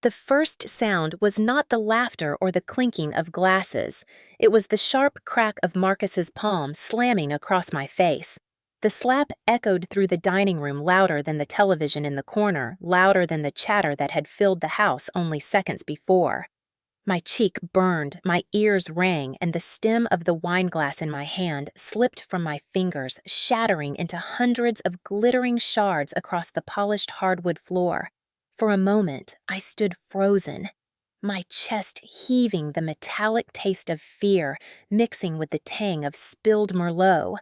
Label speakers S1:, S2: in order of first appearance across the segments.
S1: The first sound was not the laughter or the clinking of glasses. It was the sharp crack of Marcus's palm slamming across my face. The slap echoed through the dining room louder than the television in the corner, louder than the chatter that had filled the house only seconds before. My cheek burned, my ears rang, and the stem of the wineglass in my hand slipped from my fingers, shattering into hundreds of glittering shards across the polished hardwood floor. For a moment, I stood frozen, my chest heaving, the metallic taste of fear mixing with the tang of spilled Merlot.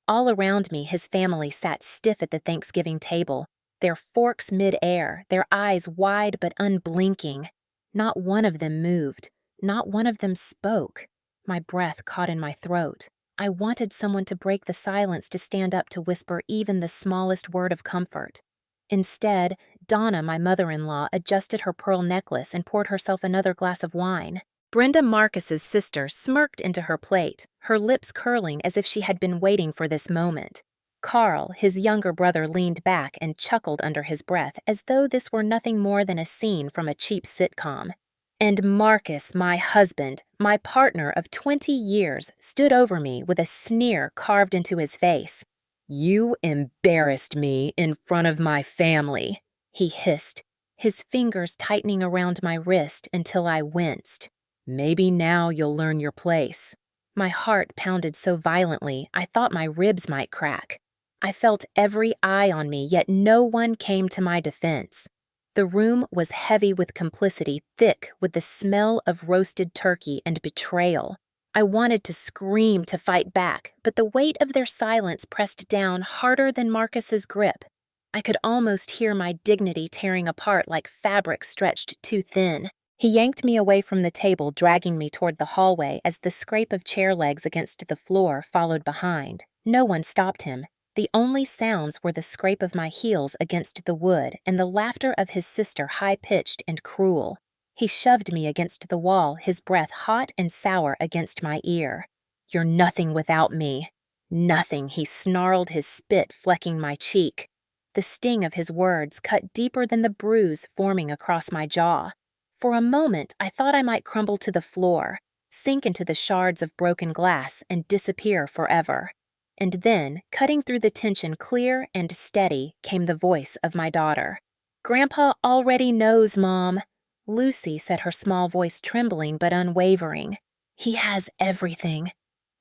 S1: All around me, his family sat stiff at the Thanksgiving table, their forks mid-air, their eyes wide but unblinking. Not one of them moved. Not one of them spoke. My breath caught in my throat. I wanted someone to break the silence, to stand up to whisper even the smallest word of comfort. Instead, Donna, my mother-in-law, adjusted her pearl necklace and poured herself another glass of wine. Brenda Marcus's sister smirked into her plate, her lips curling as if she had been waiting for this moment. Carl, his younger brother, leaned back and chuckled under his breath as though this were nothing more than a scene from a cheap sitcom. And Marcus, my husband, my partner of 20 years, stood over me with a sneer carved into his face. "You embarrassed me in front of my family," he hissed, his fingers tightening around my wrist until I winced. "Maybe now you'll learn your place." My heart pounded so violently I thought my ribs might crack. I felt every eye on me, yet no one came to my defense. The room was heavy with complicity, thick with the smell of roasted turkey and betrayal. I wanted to scream, to fight back, but the weight of their silence pressed down harder than Marcus's grip. I could almost hear my dignity tearing apart like fabric stretched too thin. He yanked me away from the table, dragging me toward the hallway as the scrape of chair legs against the floor followed behind. No one stopped him. The only sounds were the scrape of my heels against the wood and the laughter of his sister, high-pitched and cruel. He shoved me against the wall, his breath hot and sour against my ear. "You're nothing without me." "Nothing," he snarled, his spit flecking my cheek. The sting of his words cut deeper than the bruise forming across my jaw. For a moment, I thought I might crumble to the floor, sink into the shards of broken glass, and disappear forever. And then, cutting through the tension clear and steady, came the voice of my daughter. "Grandpa already knows, Mom," Lucy said, her small voice trembling but unwavering. "He has everything."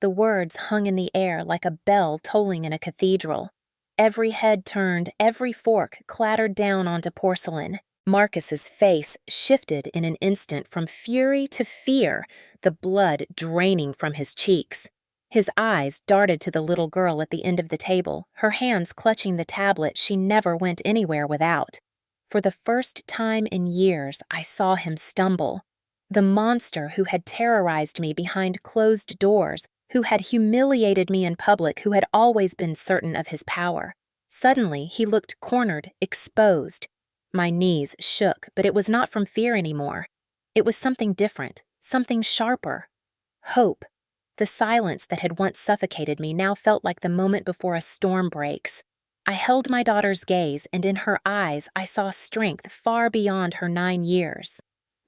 S1: The words hung in the air like a bell tolling in a cathedral. Every head turned, every fork clattered down onto porcelain. Marcus's face shifted in an instant from fury to fear, the blood draining from his cheeks. His eyes darted to the little girl at the end of the table, her hands clutching the tablet she never went anywhere without. For the first time in years, I saw him stumble. The monster who had terrorized me behind closed doors, who had humiliated me in public, who had always been certain of his power. Suddenly, he looked cornered, exposed. My knees shook, but it was not from fear anymore. It was something different, something sharper. Hope. The silence that had once suffocated me now felt like the moment before a storm breaks. I held my daughter's gaze, and in her eyes I saw strength far beyond her 9 years.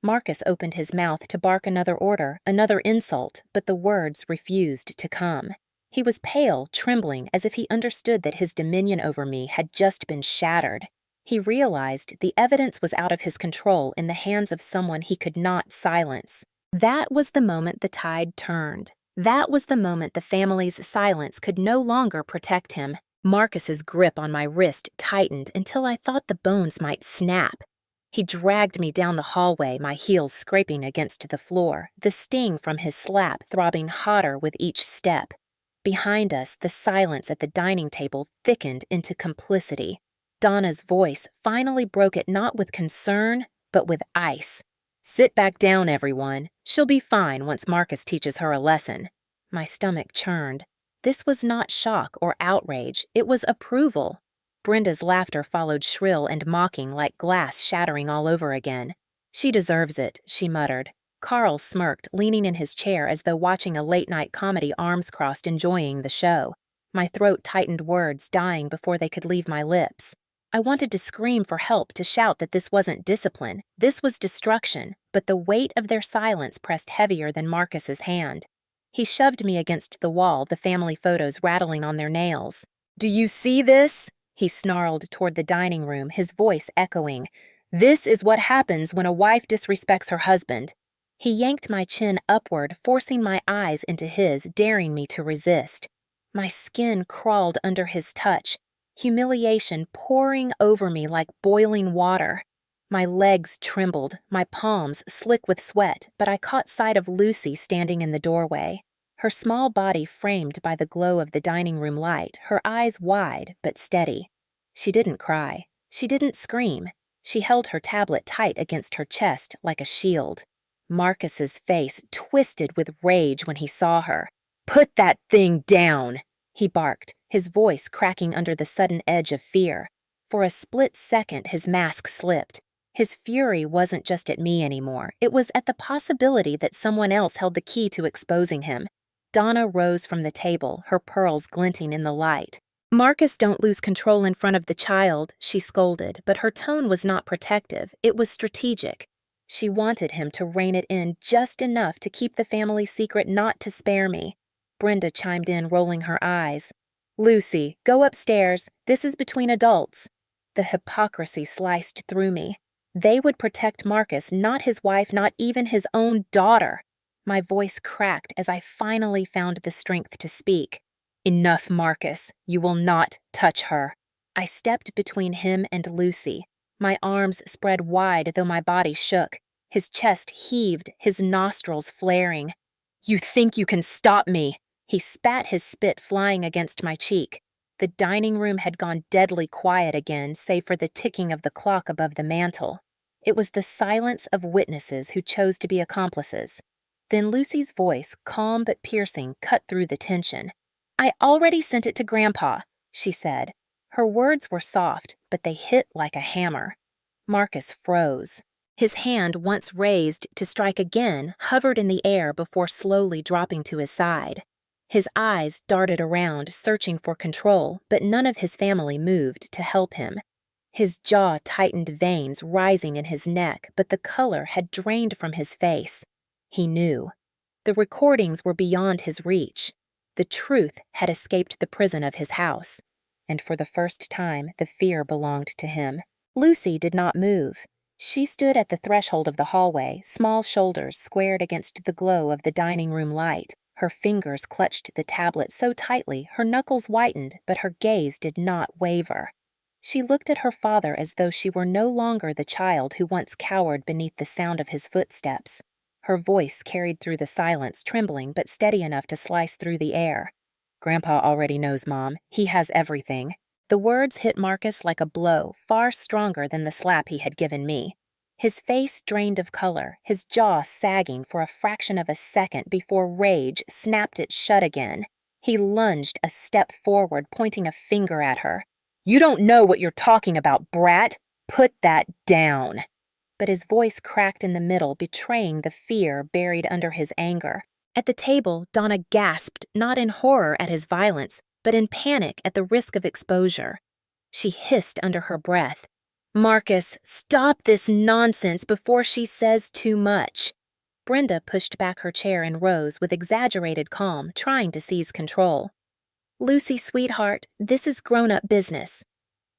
S1: Marcus opened his mouth to bark another order, another insult, but the words refused to come. He was pale, trembling, as if he understood that his dominion over me had just been shattered. He realized the evidence was out of his control, in the hands of someone he could not silence. That was the moment the tide turned. That was the moment the family's silence could no longer protect him. Marcus's grip on my wrist tightened until I thought the bones might snap. He dragged me down the hallway, my heels scraping against the floor, the sting from his slap throbbing hotter with each step. Behind us, the silence at the dining table thickened into complicity. Donna's voice finally broke it, not with concern, but with ice. "Sit back down, everyone. She'll be fine once Marcus teaches her a lesson." My stomach churned. This was not shock or outrage, it was approval. Brenda's laughter followed, shrill and mocking, like glass shattering all over again. "She deserves it," she muttered. Carl smirked, leaning in his chair as though watching a late-night comedy, arms crossed, enjoying the show. My throat tightened, words dying before they could leave my lips. I wanted to scream for help, to shout that this wasn't discipline, this was destruction, but the weight of their silence pressed heavier than Marcus's hand. He shoved me against the wall, the family photos rattling on their nails. "Do you see this?" He snarled toward the dining room, his voice echoing. "This is what happens when a wife disrespects her husband." He yanked my chin upward, forcing my eyes into his, daring me to resist. My skin crawled under his touch, humiliation pouring over me like boiling water. My legs trembled, my palms slick with sweat, but I caught sight of Lucy standing in the doorway. Her small body framed by the glow of the dining room light, her eyes wide but steady. She didn't cry. She didn't scream. She held her tablet tight against her chest like a shield. Marcus's face twisted with rage when he saw her. "Put that thing down!" he barked, his voice cracking under the sudden edge of fear. For a split second, his mask slipped. His fury wasn't just at me anymore. It was at the possibility that someone else held the key to exposing him. Donna rose from the table, her pearls glinting in the light. "Marcus, don't lose control in front of the child," she scolded, but her tone was not protective. It was strategic. She wanted him to rein it in just enough to keep the family secret, not to spare me. Brenda chimed in, rolling her eyes. "Lucy, go upstairs. This is between adults." The hypocrisy sliced through me. They would protect Marcus, not his wife, not even his own daughter. My voice cracked as I finally found the strength to speak. "Enough, Marcus. You will not touch her." I stepped between him and Lucy. My arms spread wide, though my body shook. His chest heaved, his nostrils flaring. "You think you can stop me?" He spat his spit flying against my cheek. The dining room had gone deadly quiet again, save for the ticking of the clock above the mantel. It was the silence of witnesses who chose to be accomplices. Then Lucy's voice, calm but piercing, cut through the tension. "I already sent it to Grandpa," she said. Her words were soft, but they hit like a hammer. Marcus froze. His hand, once raised to strike again, hovered in the air before slowly dropping to his side. His eyes darted around, searching for control, but none of his family moved to help him. His jaw tightened, veins rising in his neck, but the color had drained from his face. He knew. The recordings were beyond his reach. The truth had escaped the prison of his house. And for the first time, the fear belonged to him. Lucy did not move. She stood at the threshold of the hallway, small shoulders squared against the glow of the dining room light. Her fingers clutched the tablet so tightly, her knuckles whitened, but her gaze did not waver. She looked at her father as though she were no longer the child who once cowered beneath the sound of his footsteps. Her voice carried through the silence, trembling but steady enough to slice through the air. "Grandpa already knows, Mom. He has everything." The words hit Marcus like a blow, far stronger than the slap he had given me. His face drained of color, his jaw sagging for a fraction of a second before rage snapped it shut again. He lunged a step forward, pointing a finger at her. "You don't know what you're talking about, brat! Put that down!" But his voice cracked in the middle, betraying the fear buried under his anger. At the table, Donna gasped, not in horror at his violence, but in panic at the risk of exposure. She hissed under her breath, "Marcus, stop this nonsense before she says too much." Brenda pushed back her chair and rose with exaggerated calm, trying to seize control. "Lucy, sweetheart, this is grown-up business.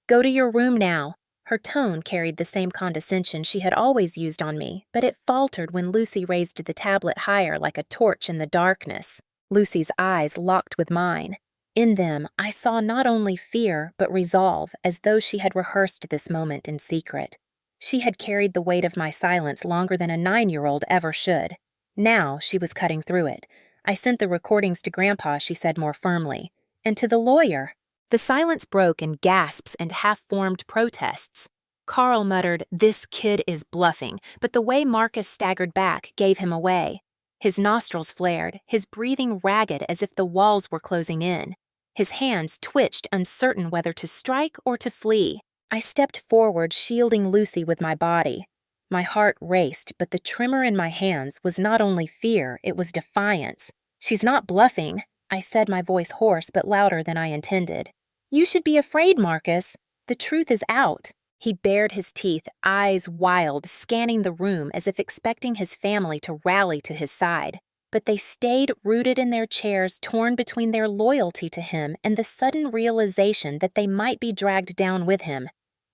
S1: Go to your room now." Her tone carried the same condescension she had always used on me, but it faltered when Lucy raised the tablet higher like a torch in the darkness. Lucy's eyes locked with mine. In them, I saw not only fear, but resolve, as though she had rehearsed this moment in secret. She had carried the weight of my silence longer than a 9-year-old ever should. Now she was cutting through it. "I sent the recordings to Grandpa," she said more firmly. "And to the lawyer." The silence broke in gasps and half-formed protests. Carl muttered, "This kid is bluffing," but the way Marcus staggered back gave him away. His nostrils flared, his breathing ragged as if the walls were closing in. His hands twitched, uncertain whether to strike or to flee. I stepped forward, shielding Lucy with my body. My heart raced, but the tremor in my hands was not only fear, it was defiance. "She's not bluffing," I said, my voice hoarse but louder than I intended. "You should be afraid, Marcus." The truth is out." He bared his teeth, eyes wild, scanning the room as if expecting his family to rally to his side. But they stayed rooted in their chairs, torn between their loyalty to him and the sudden realization that they might be dragged down with him.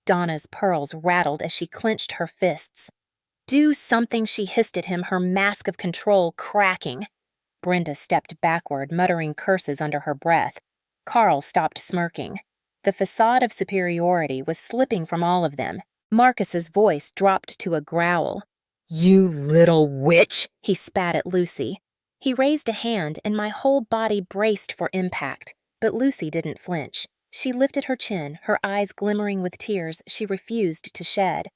S1: Donna's pearls rattled as she clenched her fists. "Do something," she hissed at him, her mask of control cracking. Brenda stepped backward, muttering curses under her breath. Carl stopped smirking. The facade of superiority was slipping from all of them. Marcus's voice dropped to a growl. "You little witch!" he spat at Lucy. He raised a hand, and my whole body braced for impact. But Lucy didn't flinch. She lifted her chin, her eyes glimmering with tears she refused to shed.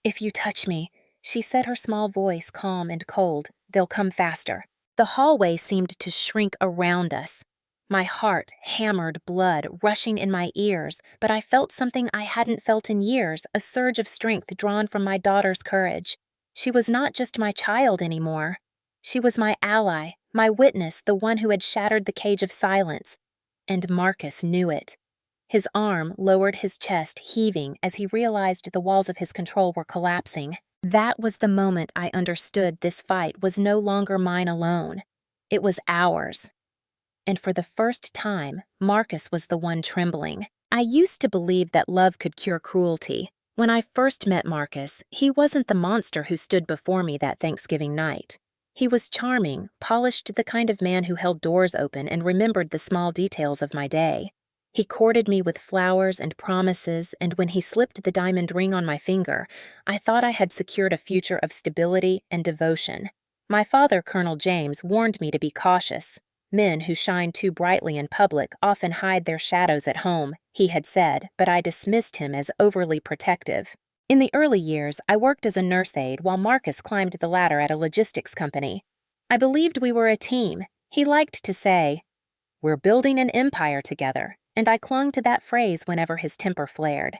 S1: "If you touch me," she said, her small voice calm and cold, "they'll come faster." The hallway seemed to shrink around us. My heart hammered, blood rushing in my ears, but I felt something I hadn't felt in years, a surge of strength drawn from my daughter's courage. She was not just my child anymore. She was my ally, my witness, the one who had shattered the cage of silence. And Marcus knew it. His arm lowered his chest, heaving as he realized the walls of his control were collapsing. That was the moment I understood this fight was no longer mine alone. It was ours. And for the first time, Marcus was the one trembling. I used to believe that love could cure cruelty. When I first met Marcus, he wasn't the monster who stood before me that Thanksgiving night. He was charming, polished, the kind of man who held doors open and remembered the small details of my day. He courted me with flowers and promises, and when he slipped the diamond ring on my finger, I thought I had secured a future of stability and devotion. My father, Colonel James, warned me to be cautious. Men who shine too brightly in public often hide their shadows at home, he had said, but I dismissed him as overly protective. In the early years, I worked as a nurse aide while Marcus climbed the ladder at a logistics company. I believed we were a team. He liked to say, "We're building an empire together," and I clung to that phrase whenever his temper flared.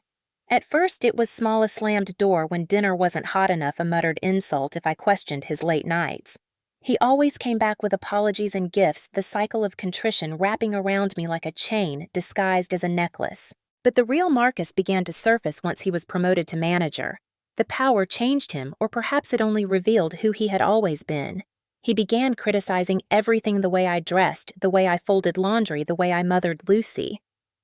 S1: At first, it was small a slammed door when dinner wasn't hot enough, a muttered insult if I questioned his late nights. He always came back with apologies and gifts, the cycle of contrition wrapping around me like a chain disguised as a necklace. But the real Marcus began to surface once he was promoted to manager. The power changed him, or perhaps it only revealed who he had always been. He began criticizing everything: the way I dressed, the way I folded laundry, the way I mothered Lucy.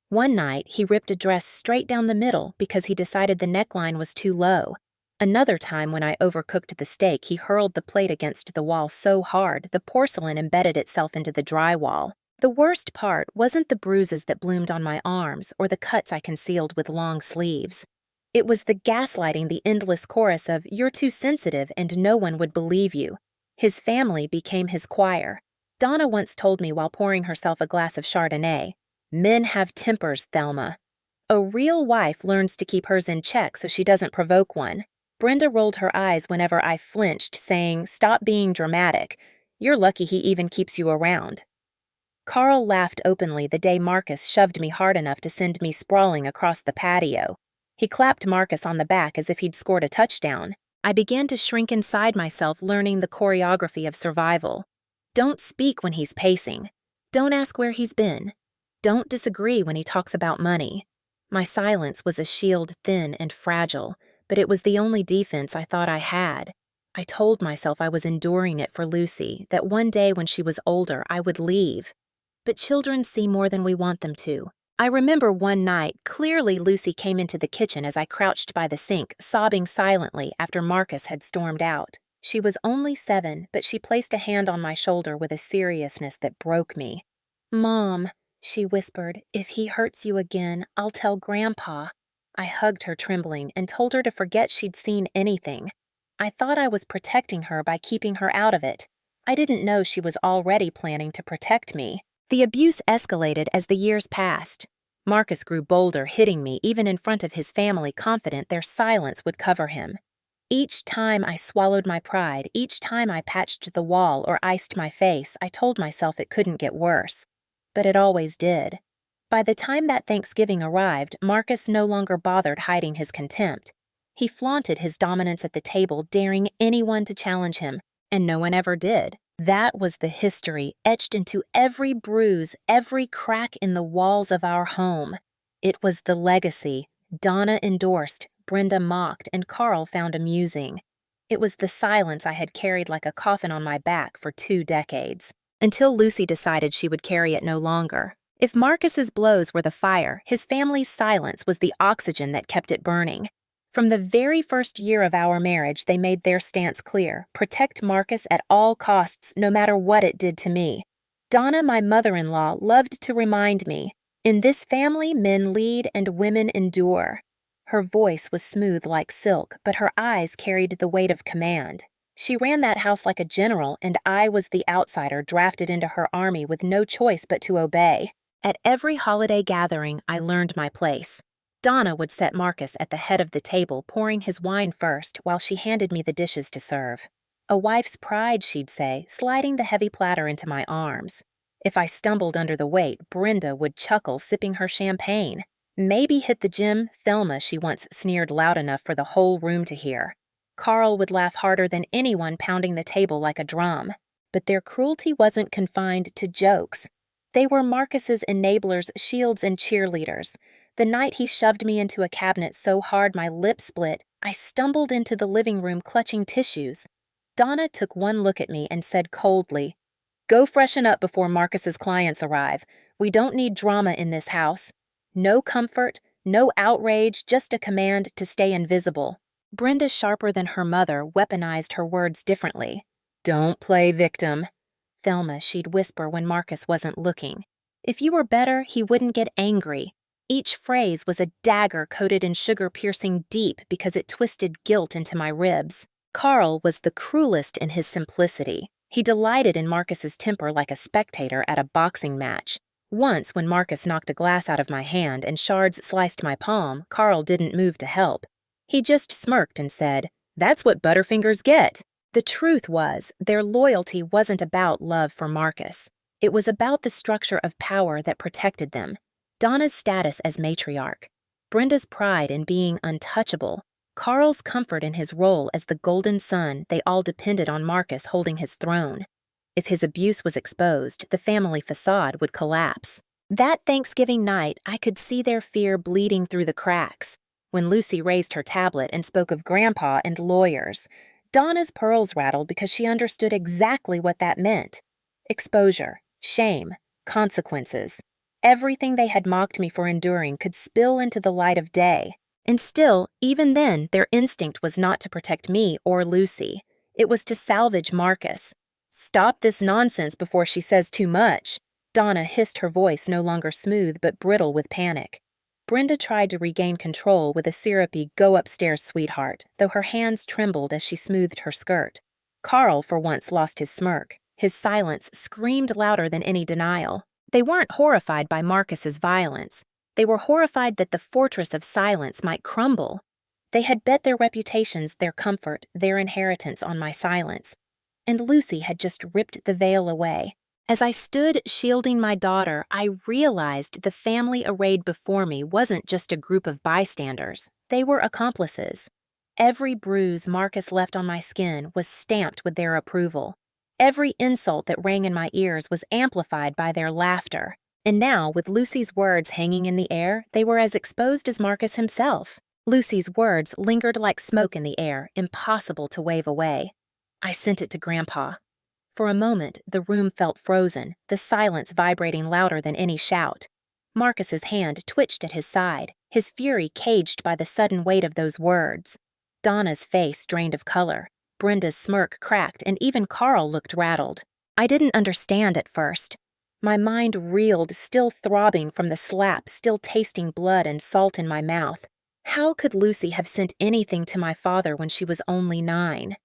S1: One night, he ripped a dress straight down the middle because he decided the neckline was too low. Another time, when I overcooked the steak, he hurled the plate against the wall so hard the porcelain embedded itself into the drywall. The worst part wasn't the bruises that bloomed on my arms or the cuts I concealed with long sleeves. It was the gaslighting, the endless chorus of, "You're too sensitive and no one would believe you." His family became his choir. Donna once told me while pouring herself a glass of Chardonnay, "Men have tempers, Thelma. A real wife learns to keep hers in check so she doesn't provoke one." Brenda rolled her eyes whenever I flinched, saying, "Stop being dramatic. You're lucky he even keeps you around." Carl laughed openly the day Marcus shoved me hard enough to send me sprawling across the patio. He clapped Marcus on the back as if he'd scored a touchdown. I began to shrink inside myself, learning the choreography of survival. Don't speak when he's pacing. Don't ask where he's been. Don't disagree when he talks about money. My silence was a shield, thin and fragile, but it was the only defense I thought I had. I told myself I was enduring it for Lucy, that one day when she was older I would leave. But children see more than we want them to. I remember one night, clearly Lucy came into the kitchen as I crouched by the sink, sobbing silently after Marcus had stormed out. She was only 7, but she placed a hand on my shoulder with a seriousness that broke me. "Mom," she whispered, "if he hurts you again, I'll tell Grandpa." I hugged her, trembling, and told her to forget she'd seen anything. I thought I was protecting her by keeping her out of it. I didn't know she was already planning to protect me. The abuse escalated as the years passed. Marcus grew bolder, hitting me even in front of his family, confident their silence would cover him. Each time I swallowed my pride, each time I patched the wall or iced my face, I told myself it couldn't get worse. But it always did. By the time that Thanksgiving arrived, Marcus no longer bothered hiding his contempt. He flaunted his dominance at the table, daring anyone to challenge him, and no one ever did. That was the history etched into every bruise, every crack in the walls of our home. It was the legacy, Donna endorsed, Brenda mocked, and Carl found amusing. It was the silence I had carried like a coffin on my back for 2 decades, until Lucy decided she would carry it no longer. If Marcus's blows were the fire, his family's silence was the oxygen that kept it burning. From the very first year of our marriage, they made their stance clear: protect Marcus at all costs, no matter what it did to me. Donna, my mother-in-law, loved to remind me, in this family, men lead and women endure. Her voice was smooth like silk, but her eyes carried the weight of command. She ran that house like a general, and I was the outsider drafted into her army with no choice but to obey. At every holiday gathering, I learned my place. Donna would set Marcus at the head of the table, pouring his wine first, while she handed me the dishes to serve. A wife's pride, she'd say, sliding the heavy platter into my arms. If I stumbled under the weight, Brenda would chuckle, sipping her champagne. Maybe hit the gym, Thelma, she once sneered loud enough for the whole room to hear. Carl would laugh harder than anyone, pounding the table like a drum. But their cruelty wasn't confined to jokes. They were Marcus's enablers, shields, and cheerleaders. The night he shoved me into a cabinet so hard my lip split, I stumbled into the living room clutching tissues. Donna took one look at me and said coldly, "Go freshen up before Marcus's clients arrive. We don't need drama in this house." No comfort, no outrage, just a command to stay invisible. Brenda, sharper than her mother, weaponized her words differently. "Don't play victim." Thelma, she'd whisper when Marcus wasn't looking. If you were better, he wouldn't get angry. Each phrase was a dagger coated in sugar, piercing deep because it twisted guilt into my ribs. Carl was the cruelest in his simplicity. He delighted in Marcus's temper like a spectator at a boxing match. Once, when Marcus knocked a glass out of my hand and shards sliced my palm, Carl didn't move to help. He just smirked and said, "That's what Butterfingers get." The truth was, their loyalty wasn't about love for Marcus. It was about the structure of power that protected them. Donna's status as matriarch, Brenda's pride in being untouchable, Carl's comfort in his role as the golden son. They all depended on Marcus holding his throne. If his abuse was exposed, the family facade would collapse. That Thanksgiving night, I could see their fear bleeding through the cracks. When Lucy raised her tablet and spoke of Grandpa and lawyers, Donna's pearls rattled because she understood exactly what that meant. Exposure, shame, consequences. Everything they had mocked me for enduring could spill into the light of day. And still, even then, their instinct was not to protect me or Lucy. It was to salvage Marcus. "Stop this nonsense before she says too much." Donna hissed, her voice no longer smooth but brittle with panic. Brenda tried to regain control with a syrupy "go upstairs, sweetheart," though her hands trembled as she smoothed her skirt. Carl for once lost his smirk. His silence screamed louder than any denial. They weren't horrified by Marcus's violence. They were horrified that the fortress of silence might crumble. They had bet their reputations, their comfort, their inheritance on my silence. And Lucy had just ripped the veil away. As I stood shielding my daughter, I realized the family arrayed before me wasn't just a group of bystanders. They were accomplices. Every bruise Marcus left on my skin was stamped with their approval. Every insult that rang in my ears was amplified by their laughter. And now, with Lucy's words hanging in the air, they were as exposed as Marcus himself. Lucy's words lingered like smoke in the air, impossible to wave away. I sent it to Grandpa. For a moment, the room felt frozen, the silence vibrating louder than any shout. Marcus's hand twitched at his side, his fury caged by the sudden weight of those words. Donna's face drained of color. Brenda's smirk cracked, and even Carl looked rattled. I didn't understand at first. My mind reeled, still throbbing from the slap, still tasting blood and salt in my mouth. How could Lucy have sent anything to my father when she was only 9?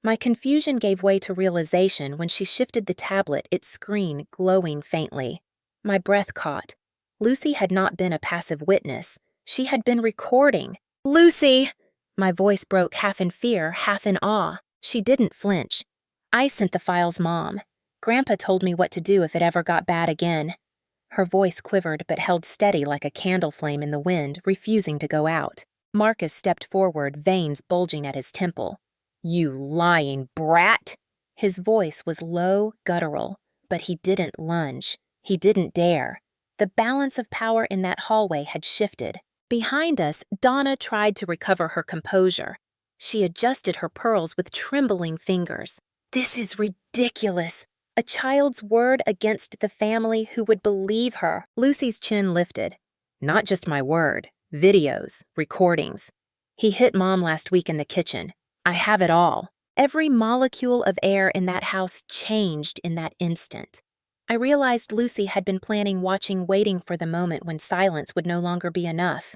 S1: My confusion gave way to realization when she shifted the tablet, its screen glowing faintly. My breath caught. Lucy had not been a passive witness. She had been recording. "Lucy!" My voice broke, half in fear, half in awe. She didn't flinch. "I sent the file's mom. Grandpa told me what to do if it ever got bad again." Her voice quivered but held steady like a candle flame in the wind, refusing to go out. Marcus stepped forward, veins bulging at his temple. "You lying brat!" His voice was low, guttural, but he didn't lunge. He didn't dare. The balance of power in that hallway had shifted. Behind us, Donna tried to recover her composure. She adjusted her pearls with trembling fingers. This is ridiculous. A child's word against the family who would believe her. Lucy's chin lifted. Not just my word. Videos, recordings. He hit Mom last week in the kitchen. I have it all. Every molecule of air in that house changed in that instant. I realized Lucy had been planning watching, waiting for the moment when silence would no longer be enough.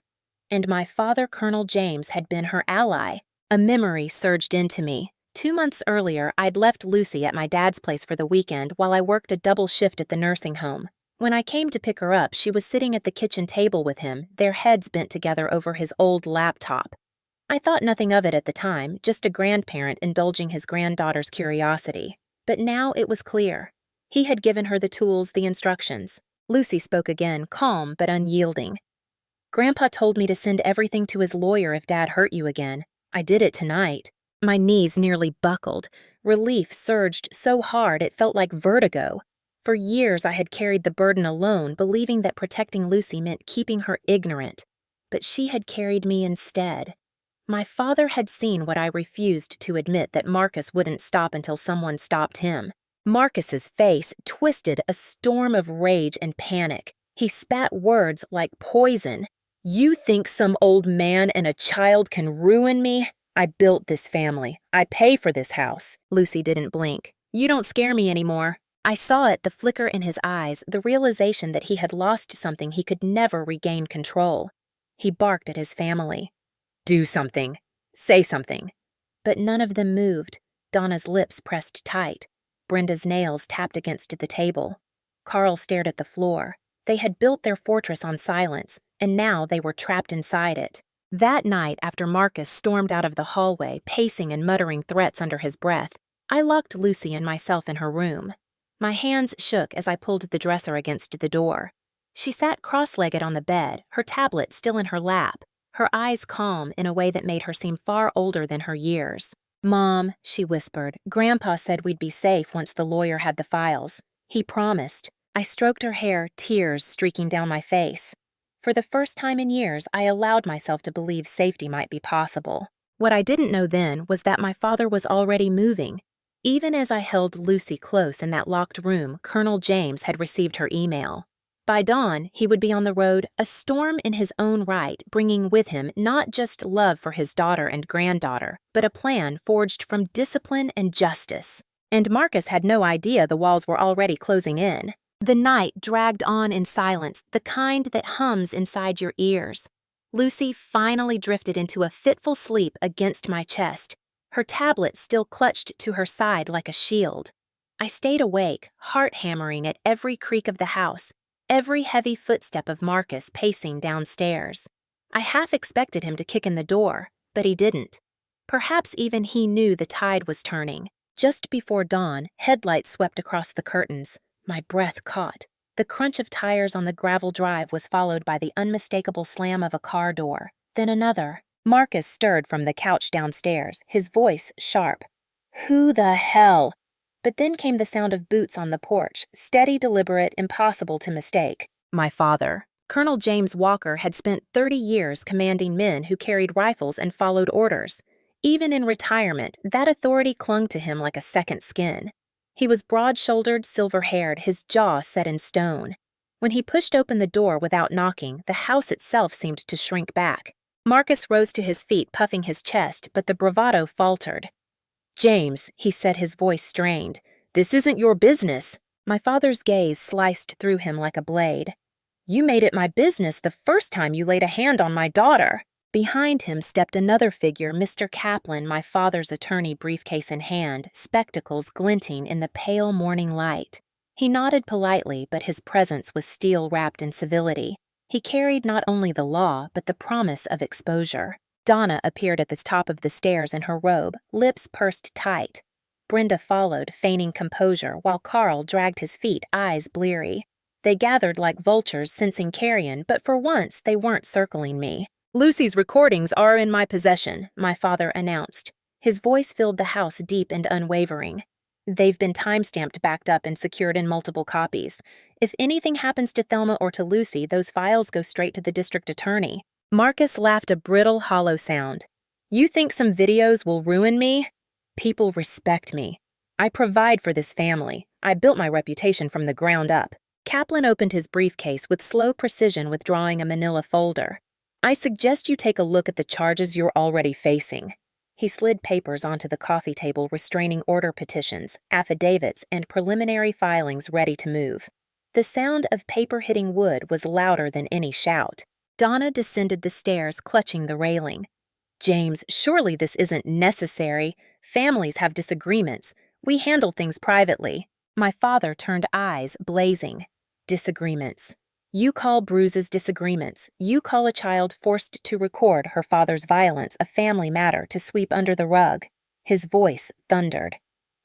S1: And my father, Colonel James, had been her ally. A memory surged into me. 2 months earlier, I'd left Lucy at my dad's place for the weekend while I worked a double shift at the nursing home. When I came to pick her up, she was sitting at the kitchen table with him, their heads bent together over his old laptop. I thought nothing of it at the time, just a grandparent indulging his granddaughter's curiosity. But now it was clear. He had given her the tools, the instructions. Lucy spoke again, calm but unyielding. Grandpa told me to send everything to his lawyer if Dad hurt you again. I did it tonight. My knees nearly buckled. Relief surged so hard it felt like vertigo. For years I had carried the burden alone, believing that protecting Lucy meant keeping her ignorant. But she had carried me instead. My father had seen what I refused to admit, that Marcus wouldn't stop until someone stopped him. Marcus's face twisted a storm of rage and panic. He spat words like poison. You think some old man and a child can ruin me? I built this family. I pay for this house. Lucy didn't blink. You don't scare me anymore. I saw it, the flicker in his eyes, the realization that he had lost something he could never regain control. He barked at his family. Do something. Say something. But none of them moved. Donna's lips pressed tight. Brenda's nails tapped against the table. Carl stared at the floor. They had built their fortress on silence, and now they were trapped inside it. That night, after Marcus stormed out of the hallway, pacing and muttering threats under his breath, I locked Lucy and myself in her room. My hands shook as I pulled the dresser against the door. She sat cross-legged on the bed, her tablet still in her lap, her eyes calm in a way that made her seem far older than her years. Mom, she whispered, Grandpa said we'd be safe once the lawyer had the files. He promised. I stroked her hair, tears streaking down my face. For the first time in years, I allowed myself to believe safety might be possible. What I didn't know then was that my father was already moving. Even as I held Lucy close in that locked room, Colonel James had received her email. By dawn, he would be on the road, a storm in his own right, bringing with him not just love for his daughter and granddaughter, but a plan forged from discipline and justice. And Marcus had no idea the walls were already closing in. The night dragged on in silence, the kind that hums inside your ears. Lucy finally drifted into a fitful sleep against my chest, her tablet still clutched to her side like a shield. I stayed awake, heart hammering at every creak of the house, every heavy footstep of Marcus pacing downstairs. I half expected him to kick in the door, but he didn't. Perhaps even he knew the tide was turning. Just before dawn, headlights swept across the curtains. My breath caught. The crunch of tires on the gravel drive was followed by the unmistakable slam of a car door. Then another. Marcus stirred from the couch downstairs, his voice sharp. Who the hell? But then came the sound of boots on the porch, steady, deliberate, impossible to mistake. My father. Colonel James Walker had spent 30 years commanding men who carried rifles and followed orders. Even in retirement, that authority clung to him like a second skin. He was broad-shouldered, silver-haired, his jaw set in stone. When he pushed open the door without knocking, the house itself seemed to shrink back. Marcus rose to his feet, puffing his chest, but the bravado faltered. James, he said, his voice strained, this isn't your business. My father's gaze sliced through him like a blade. You made it my business the first time you laid a hand on my daughter. Behind him stepped another figure, Mr. Kaplan, my father's attorney, briefcase in hand, spectacles glinting in the pale morning light. He nodded politely, but his presence was steel-wrapped in civility. He carried not only the law, but the promise of exposure. Donna appeared at the top of the stairs in her robe, lips pursed tight. Brenda followed, feigning composure, while Carl dragged his feet, eyes bleary. They gathered like vultures, sensing carrion, but for once they weren't circling me. Lucy's recordings are in my possession, my father announced. His voice filled the house deep and unwavering. They've been time-stamped, backed up, and secured in multiple copies. If anything happens to Thelma or to Lucy, those files go straight to the district attorney. Marcus laughed a brittle, hollow sound. You think some videos will ruin me? People respect me. I provide for this family. I built my reputation from the ground up. Kaplan opened his briefcase with slow precision, withdrawing a manila folder. I suggest you take a look at the charges you're already facing. He slid papers onto the coffee table, restraining order petitions, affidavits, and preliminary filings ready to move. The sound of paper hitting wood was louder than any shout. Donna descended the stairs, clutching the railing. James, surely this isn't necessary. Families have disagreements. We handle things privately. My father turned, eyes blazing. Disagreements. You call bruises disagreements. You call a child forced to record her father's violence a family matter to sweep under the rug. His voice thundered.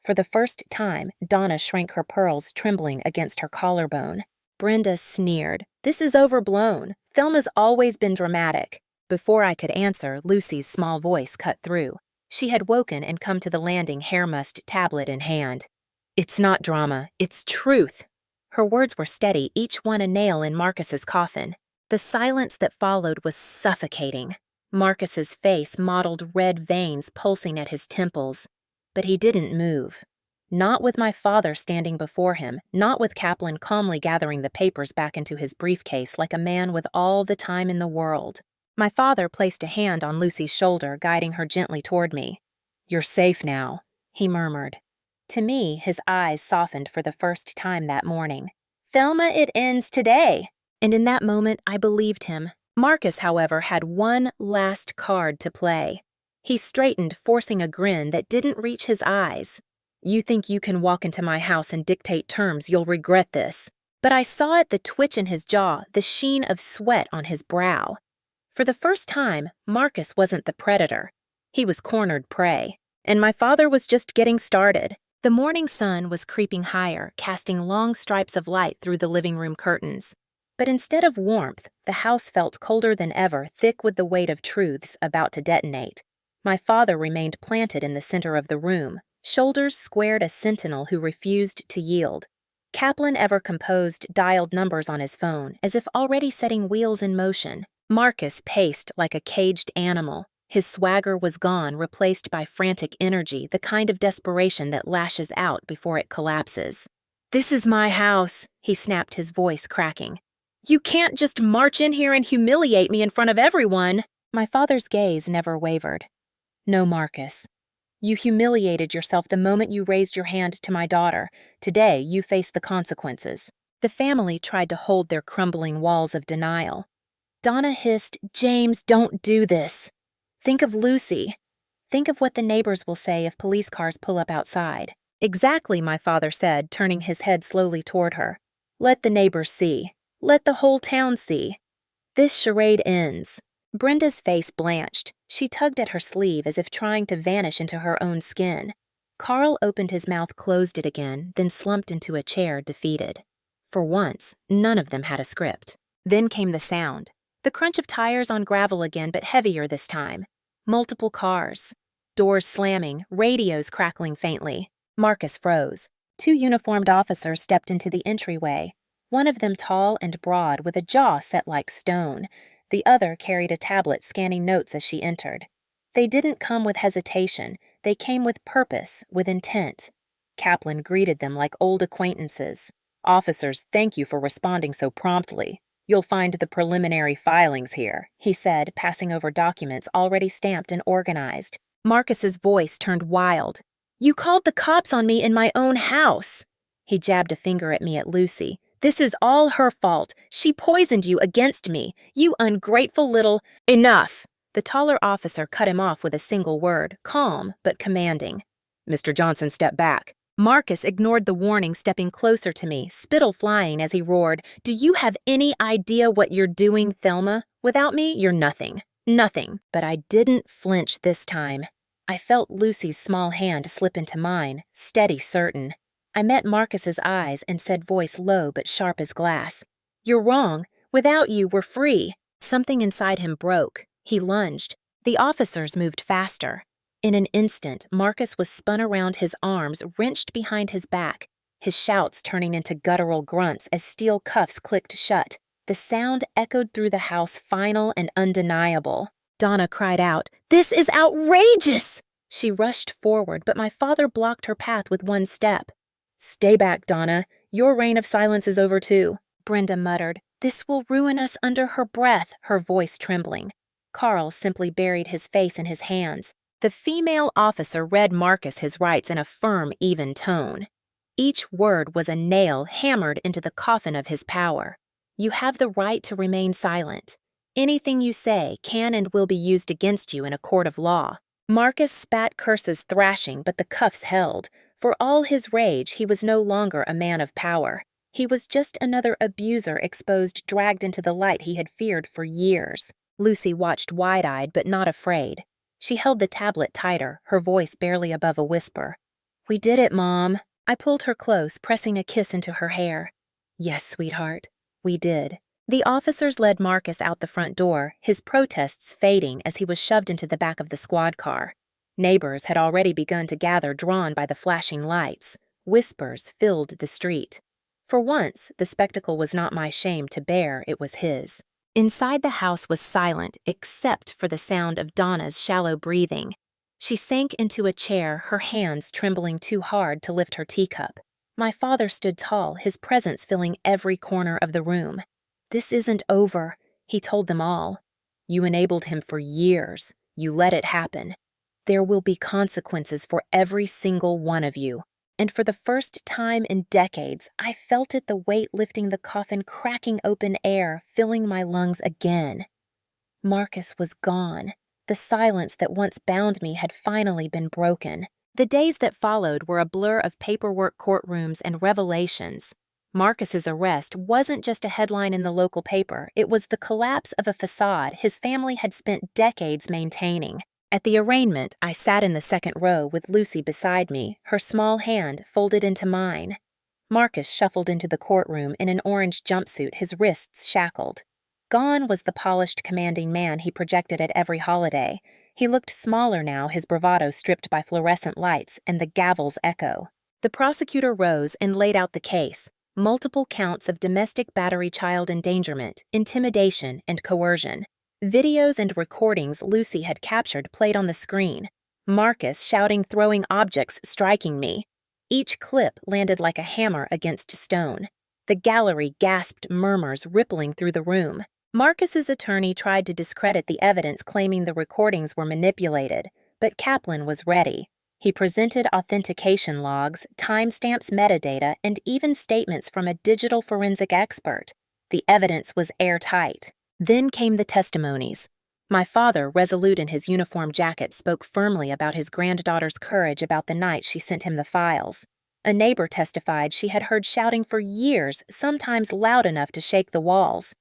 S1: For the first time, Donna shrank, her pearls trembling against her collarbone. Brenda sneered. This is overblown. Thelma's always been dramatic. Before I could answer, Lucy's small voice cut through. She had woken and come to the landing, hair mussed, tablet in hand. It's not drama, it's truth. Her words were steady, each one a nail in Marcus's coffin. The silence that followed was suffocating. Marcus's face modeled red veins pulsing at his temples. But he didn't move. Not with my father standing before him, not with Kaplan calmly gathering the papers back into his briefcase like a man with all the time in the world. My father placed a hand on Lucy's shoulder, guiding her gently toward me. You're safe now, he murmured. To me, his eyes softened for the first time that morning. Thelma, it ends today. And in that moment, I believed him. Marcus, however, had one last card to play. He straightened, forcing a grin that didn't reach his eyes. You think you can walk into my house and dictate terms? You'll regret this. But I saw it, the twitch in his jaw, the sheen of sweat on his brow. For the first time, Marcus wasn't the predator. He was cornered prey. And my father was just getting started. The morning sun was creeping higher, casting long stripes of light through the living room curtains. But instead of warmth, the house felt colder than ever, thick with the weight of truths about to detonate. My father remained planted in the center of the room, shoulders squared, a sentinel who refused to yield. Kaplan, ever composed, dialed numbers on his phone, as if already setting wheels in motion. Marcus paced like a caged animal. His swagger was gone, replaced by frantic energy, the kind of desperation that lashes out before it collapses. This is my house, he snapped, his voice cracking. You can't just march in here and humiliate me in front of everyone. My father's gaze never wavered. No, Marcus. You humiliated yourself the moment you raised your hand to my daughter. Today, you face the consequences. The family tried to hold their crumbling walls of denial. Donna hissed, James, don't do this. Think of Lucy. Think of what the neighbors will say if police cars pull up outside. Exactly, my father said, turning his head slowly toward her. Let the neighbors see. Let the whole town see. This charade ends. Brenda's face blanched. She tugged at her sleeve as if trying to vanish into her own skin. Carl opened his mouth, closed it again, then slumped into a chair, defeated. For once, none of them had a script. Then came the sound. The crunch of tires on gravel again, but heavier this time. Multiple cars. Doors slamming, radios crackling faintly. Marcus froze. 2 uniformed officers stepped into the entryway. One of them tall and broad, with a jaw set like stone. The other carried a tablet, scanning notes as she entered. They didn't come with hesitation. They came with purpose, with intent. Kaplan greeted them like old acquaintances. Officers, thank you for responding so promptly. You'll find the preliminary filings here, he said, passing over documents already stamped and organized. Marcus's voice turned wild. You called the cops on me in my own house. He jabbed a finger at me, at Lucy. This is all her fault. She poisoned you against me. You ungrateful little— Enough! The taller officer cut him off with a single word, calm but commanding. Mr. Johnson, step back. Marcus ignored the warning, stepping closer to me, spittle flying as he roared, Do you have any idea what you're doing, Thelma? Without me, you're nothing. Nothing. But I didn't flinch this time. I felt Lucy's small hand slip into mine, steady, certain. I met Marcus's eyes and said, voice low but sharp as glass, You're wrong. Without you, we're free. Something inside him broke. He lunged. The officers moved faster. In an instant, Marcus was spun around, his arms wrenched behind his back, his shouts turning into guttural grunts as steel cuffs clicked shut. The sound echoed through the house, final and undeniable. Donna cried out, "This is outrageous!" She rushed forward, but my father blocked her path with one step. "Stay back, Donna. Your reign of silence is over too," Brenda muttered. "This will ruin us," under her breath, her voice trembling. Carl simply buried his face in his hands. The female officer read Marcus his rights in a firm, even tone. Each word was a nail hammered into the coffin of his power. You have the right to remain silent. Anything you say can and will be used against you in a court of law. Marcus spat curses thrashing, but the cuffs held. For all his rage, he was no longer a man of power. He was just another abuser exposed, dragged into the light he had feared for years. Lucy watched wide-eyed but not afraid. She held the tablet tighter, her voice barely above a whisper. "We did it, Mom." I pulled her close, pressing a kiss into her hair. "Yes, sweetheart, we did." The officers led Marcus out the front door, his protests fading as he was shoved into the back of the squad car. Neighbors had already begun to gather, drawn by the flashing lights. Whispers filled the street. For once, the spectacle was not my shame to bear, it was his. Inside the house was silent, except for the sound of Donna's shallow breathing. She sank into a chair, her hands trembling too hard to lift her teacup. My father stood tall, his presence filling every corner of the room. "This isn't over," he told them all. "You enabled him for years. You let it happen. There will be consequences for every single one of you." And for the first time in decades, I felt it, the weight lifting the coffin, cracking open air, filling my lungs again. Marcus was gone. The silence that once bound me had finally been broken. The days that followed were a blur of paperwork, courtrooms, and revelations. Marcus's arrest wasn't just a headline in the local paper. It was the collapse of a facade his family had spent decades maintaining. At the arraignment, I sat in the second row with Lucy beside me, her small hand folded into mine. Marcus shuffled into the courtroom in an orange jumpsuit, his wrists shackled. Gone was the polished, commanding man he projected at every holiday. He looked smaller now, his bravado stripped by fluorescent lights and the gavel's echo. The prosecutor rose and laid out the case. Multiple counts of domestic battery, child endangerment, intimidation, and coercion. Videos and recordings Lucy had captured played on the screen. Marcus shouting, throwing objects, striking me. Each clip landed like a hammer against stone. The gallery gasped, murmurs rippling through the room. Marcus's attorney tried to discredit the evidence, claiming the recordings were manipulated, but Kaplan was ready. He presented authentication logs, timestamps, metadata, and even statements from a digital forensic expert. The evidence was airtight. Then came the testimonies. My father, resolute in his uniform jacket, spoke firmly about his granddaughter's courage about the night she sent him the files. A neighbor testified she had heard shouting for years, sometimes loud enough to shake the walls.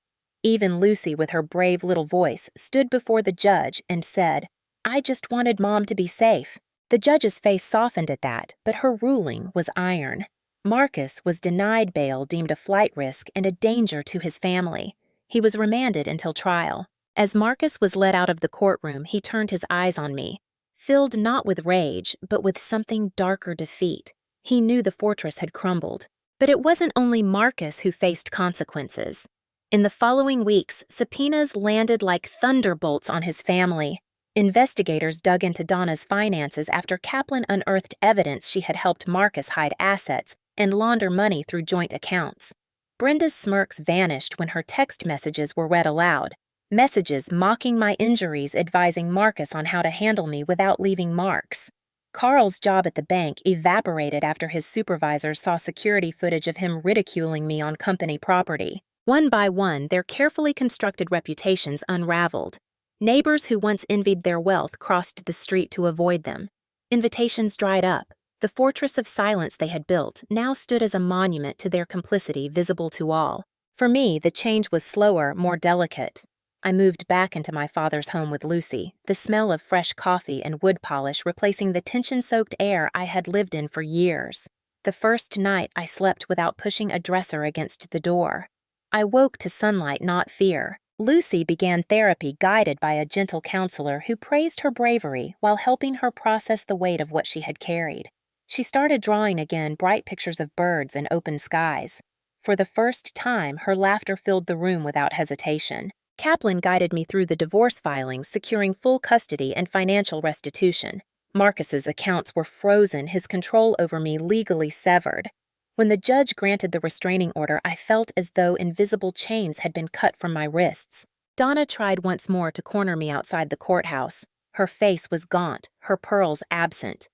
S1: Even Lucy, with her brave little voice, stood before the judge and said, "I just wanted Mom to be safe." The judge's face softened at that, but her ruling was iron. Marcus was denied bail, deemed a flight risk and a danger to his family. He was remanded until trial. As Marcus was led out of the courtroom, he turned his eyes on me, filled not with rage, but with something darker defeat. He knew the fortress had crumbled. But it wasn't only Marcus who faced consequences. In the following weeks, subpoenas landed like thunderbolts on his family. Investigators dug into Donna's finances after Kaplan unearthed evidence she had helped Marcus hide assets and launder money through joint accounts. Brenda's smirks vanished when her text messages were read aloud. Messages mocking my injuries, advising Marcus on how to handle me without leaving marks. Carl's job at the bank evaporated after his supervisors saw security footage of him ridiculing me on company property. One by one, their carefully constructed reputations unraveled. Neighbors who once envied their wealth crossed the street to avoid them. Invitations dried up. The fortress of silence they had built now stood as a monument to their complicity, visible to all. For me, the change was slower, more delicate. I moved back into my father's home with Lucy, the smell of fresh coffee and wood polish replacing the tension-soaked air I had lived in for years. The first night I slept without pushing a dresser against the door. I woke to sunlight, not fear. Lucy began therapy guided by a gentle counselor who praised her bravery while helping her process the weight of what she had carried. She started drawing again, bright pictures of birds and open skies. For the first time, her laughter filled the room without hesitation. Kaplan guided me through the divorce filings, securing full custody and financial restitution. Marcus's accounts were frozen, his control over me legally severed. When the judge granted the restraining order, I felt as though invisible chains had been cut from my wrists. Donna tried once more to corner me outside the courthouse. Her face was gaunt, her pearls absent.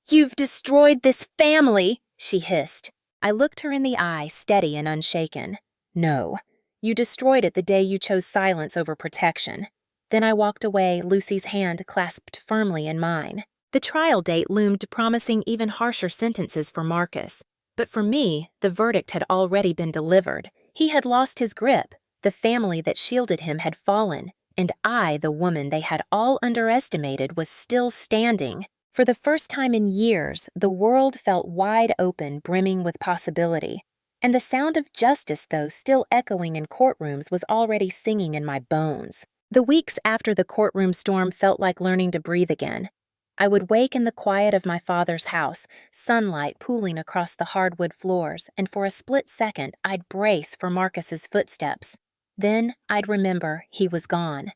S1: "You've destroyed this family," she hissed. I looked her in the eye, steady and unshaken. "No. You destroyed it the day you chose silence over protection." Then I walked away, Lucy's hand clasped firmly in mine. The trial date loomed, promising even harsher sentences for Marcus. But for me, the verdict had already been delivered. He had lost his grip. The family that shielded him had fallen. And I, the woman they had all underestimated, was still standing. For the first time in years, the world felt wide open, brimming with possibility. And the sound of justice, though still echoing in courtrooms, was already singing in my bones. The weeks after the courtroom storm felt like learning to breathe again. I would wake in the quiet of my father's house, sunlight pooling across the hardwood floors, and for a split second I'd brace for Marcus's footsteps. Then I'd remember he was gone.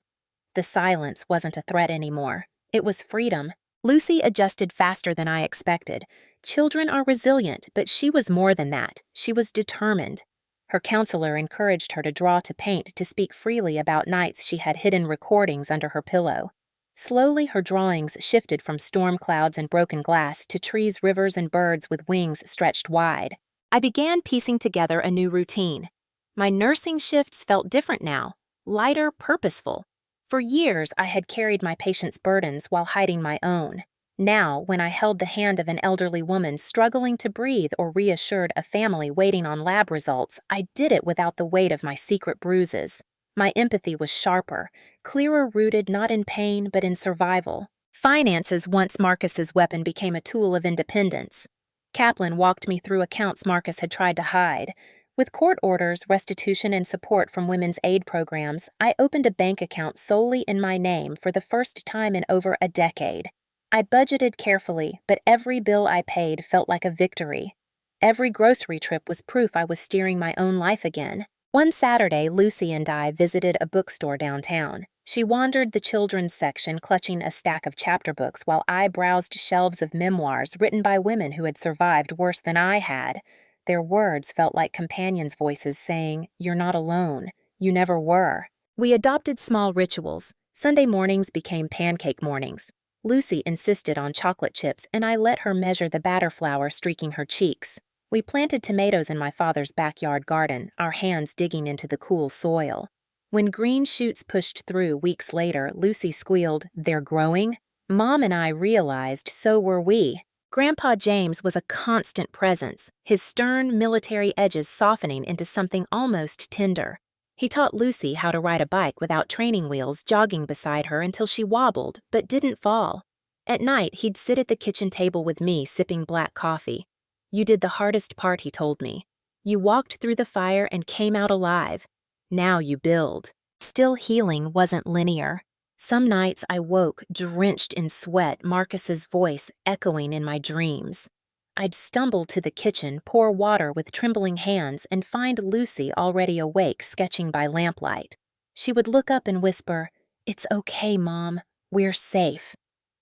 S1: The silence wasn't a threat anymore. It was freedom. Lucy adjusted faster than I expected. Children are resilient, but she was more than that. She was determined. Her counselor encouraged her to draw to paint, to speak freely about nights she had hidden recordings under her pillow. Slowly, her drawings shifted from storm clouds and broken glass to trees, rivers, and birds with wings stretched wide. I began piecing together a new routine. My nursing shifts felt different now, lighter, purposeful. For years, I had carried my patients' burdens while hiding my own. Now, when I held the hand of an elderly woman struggling to breathe or reassured a family waiting on lab results, I did it without the weight of my secret bruises. My empathy was sharper, clearer rooted not in pain but in survival. Finances, once Marcus's weapon, became a tool of independence. Kaplan walked me through accounts Marcus had tried to hide. With court orders, restitution, and support from women's aid programs, I opened a bank account solely in my name for the first time in over a decade. I budgeted carefully, but every bill I paid felt like a victory. Every grocery trip was proof I was steering my own life again. One Saturday, Lucy and I visited a bookstore downtown. She wandered the children's section, clutching a stack of chapter books, while I browsed shelves of memoirs written by women who had survived worse than I had. Their words felt like companions' voices saying, "You're not alone. You never were." We adopted small rituals. Sunday mornings became pancake mornings. Lucy insisted on chocolate chips, and I let her measure the batter flour streaking her cheeks. We planted tomatoes in my father's backyard garden, our hands digging into the cool soil. When green shoots pushed through weeks later, Lucy squealed, "They're growing?" Mom and I realized so were we. Grandpa James was a constant presence, his stern military edges softening into something almost tender. He taught Lucy how to ride a bike without training wheels, jogging beside her until she wobbled but didn't fall. At night, he'd sit at the kitchen table with me, sipping black coffee. "You did the hardest part," he told me. "You walked through the fire and came out alive. Now you build." Still, healing wasn't linear. Some nights I woke, drenched in sweat, Marcus's voice echoing in my dreams. I'd stumble to the kitchen, pour water with trembling hands, and find Lucy already awake, sketching by lamplight. She would look up and whisper, "It's okay, Mom. We're safe."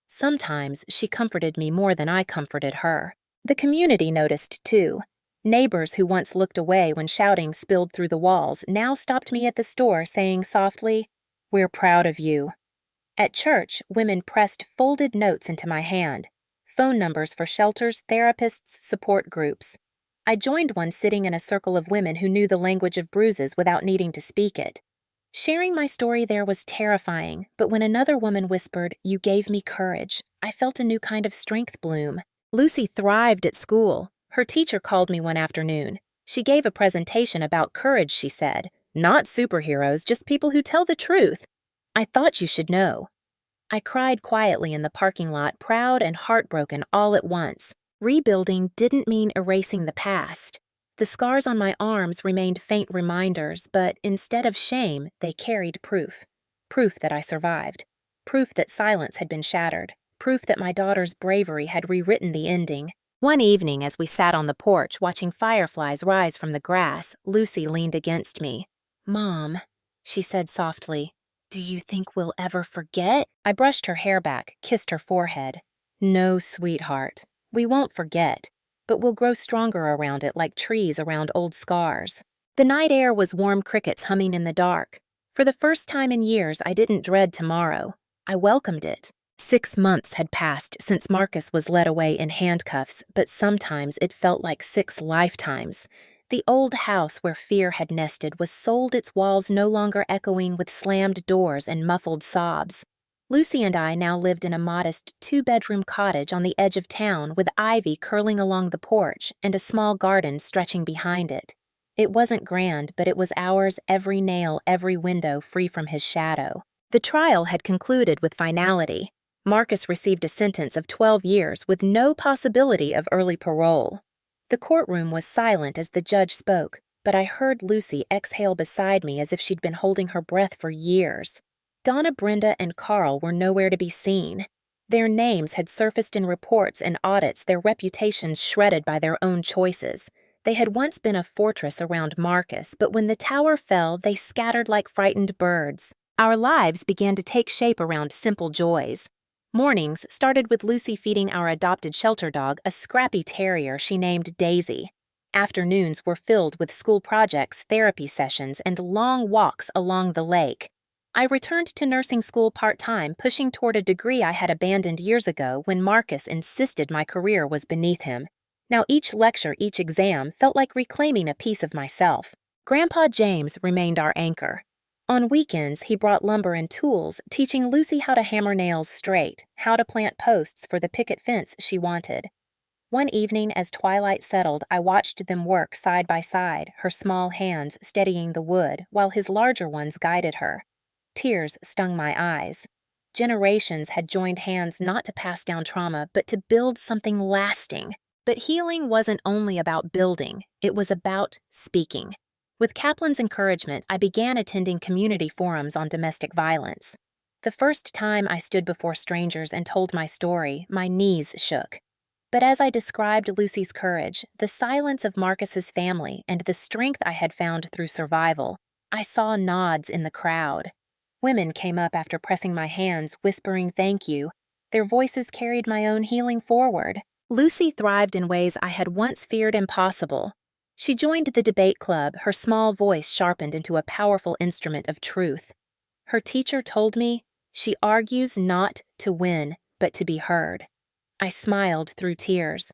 S1: Sometimes she comforted me more than I comforted her. The community noticed, too. Neighbors who once looked away when shouting spilled through the walls now stopped me at the store, saying softly, "We're proud of you." At church, women pressed folded notes into my hand. Phone numbers for shelters, therapists, support groups. I joined one sitting in a circle of women who knew the language of bruises without needing to speak it. Sharing my story there was terrifying, but when another woman whispered, "You gave me courage," I felt a new kind of strength bloom. Lucy thrived at school. Her teacher called me one afternoon. She gave a presentation about courage, she said. "Not superheroes, just people who tell the truth. I thought you should know." I cried quietly in the parking lot, proud and heartbroken all at once. Rebuilding didn't mean erasing the past. The scars on my arms remained faint reminders, but instead of shame, they carried proof. Proof that I survived. Proof that silence had been shattered. Proof that my daughter's bravery had rewritten the ending. One evening, as we sat on the porch watching fireflies rise from the grass, Lucy leaned against me. "Mom," she said softly, "do you think we'll ever forget?" I brushed her hair back, kissed her forehead. "No, sweetheart, we won't forget, but we'll grow stronger around it like trees around old scars." The night air was warm crickets humming in the dark. For the first time in years, I didn't dread tomorrow. I welcomed it. 6 months had passed since Marcus was led away in handcuffs, but sometimes it felt like 6 lifetimes. The old house where fear had nested was sold, its walls no longer echoing with slammed doors and muffled sobs. Lucy and I now lived in a modest 2-bedroom cottage on the edge of town with ivy curling along the porch and a small garden stretching behind it. It wasn't grand, but it was ours, every nail, every window free from his shadow. The trial had concluded with finality. Marcus received a sentence of 12 years with no possibility of early parole. The courtroom was silent as the judge spoke, but I heard Lucy exhale beside me as if she'd been holding her breath for years. Donna, Brenda, and Carl were nowhere to be seen. Their names had surfaced in reports and audits, their reputations shredded by their own choices. They had once been a fortress around Marcus, but when the tower fell, they scattered like frightened birds. Our lives began to take shape around simple joys. Mornings started with Lucy feeding our adopted shelter dog, a scrappy terrier she named Daisy. Afternoons were filled with school projects, therapy sessions, and long walks along the lake. I returned to nursing school part-time, pushing toward a degree I had abandoned years ago when Marcus insisted my career was beneath him. Now each lecture, each exam, felt like reclaiming a piece of myself. Grandpa James remained our anchor. On weekends, he brought lumber and tools, teaching Lucy how to hammer nails straight, how to plant posts for the picket fence she wanted. One evening, as twilight settled, I watched them work side by side, her small hands steadying the wood, while his larger ones guided her. Tears stung my eyes. Generations had joined hands not to pass down trauma, but to build something lasting. But healing wasn't only about building, it was about speaking. With Kaplan's encouragement, I began attending community forums on domestic violence. The first time I stood before strangers and told my story, my knees shook. But as I described Lucy's courage, the silence of Marcus's family, and the strength I had found through survival, I saw nods in the crowd. Women came up after pressing my hands, whispering thank you. Their voices carried my own healing forward. Lucy thrived in ways I had once feared impossible. She joined the debate club, her small voice sharpened into a powerful instrument of truth. Her teacher told me, "She argues not to win, but to be heard." I smiled through tears.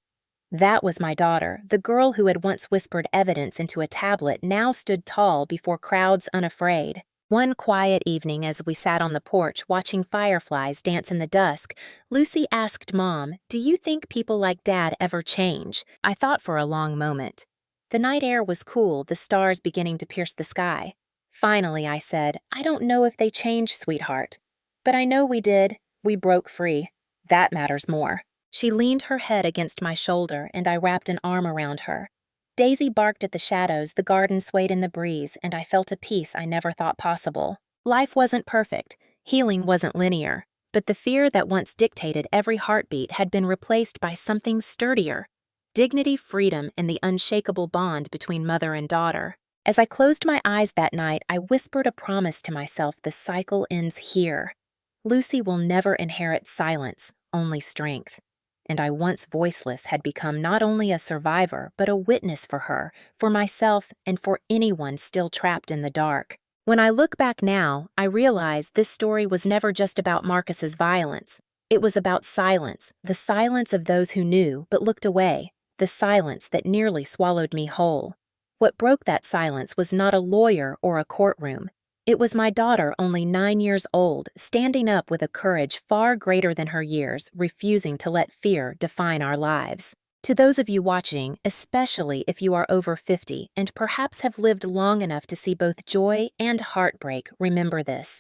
S1: That was my daughter, the girl who had once whispered evidence into a tablet now stood tall before crowds unafraid. One quiet evening, as we sat on the porch watching fireflies dance in the dusk, Lucy asked Mom, "Do you think people like Dad ever change?" I thought for a long moment. The night air was cool, the stars beginning to pierce the sky. Finally, I said, "I don't know if they changed, sweetheart. But I know we did. We broke free. That matters more." She leaned her head against my shoulder, and I wrapped an arm around her. Daisy barked at the shadows, the garden swayed in the breeze, and I felt a peace I never thought possible. Life wasn't perfect. Healing wasn't linear. But the fear that once dictated every heartbeat had been replaced by something sturdier. Dignity, freedom, and the unshakable bond between mother and daughter. As I closed my eyes that night, I whispered a promise to myself: the cycle ends here. Lucy will never inherit silence, only strength. And I, once voiceless, had become not only a survivor, but a witness for her, for myself, and for anyone still trapped in the dark. When I look back now, I realize this story was never just about Marcus's violence. It was about silence, the silence of those who knew but looked away. The silence that nearly swallowed me whole. What broke that silence was not a lawyer or a courtroom. It was my daughter, only 9 years old, standing up with a courage far greater than her years, refusing to let fear define our lives. To those of you watching, especially if you are over 50 and perhaps have lived long enough to see both joy and heartbreak, remember this.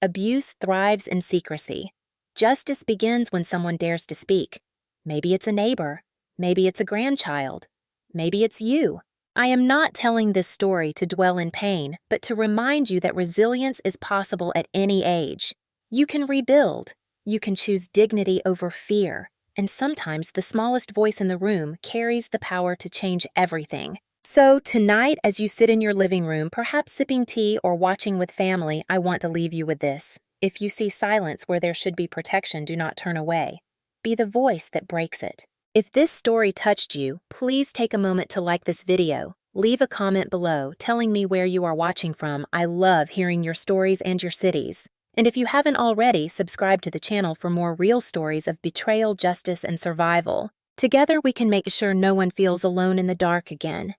S1: Abuse thrives in secrecy. Justice begins when someone dares to speak. Maybe it's a neighbor. Maybe it's a grandchild. Maybe it's you. I am not telling this story to dwell in pain, but to remind you that resilience is possible at any age. You can rebuild. You can choose dignity over fear. and sometimes the smallest voice in the room carries the power to change everything. So, tonight, as you sit in your living room, perhaps sipping tea or watching with family, I want to leave you with this. If you see silence where there should be protection, do not turn away. Be the voice that breaks it. If this story touched you, please take a moment to like this video. Leave a comment below telling me where you are watching from. I love hearing your stories and your cities. And if you haven't already, subscribe to the channel for more real stories of betrayal, justice, and survival. Together we can make sure no one feels alone in the dark again.